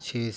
6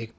1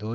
2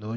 2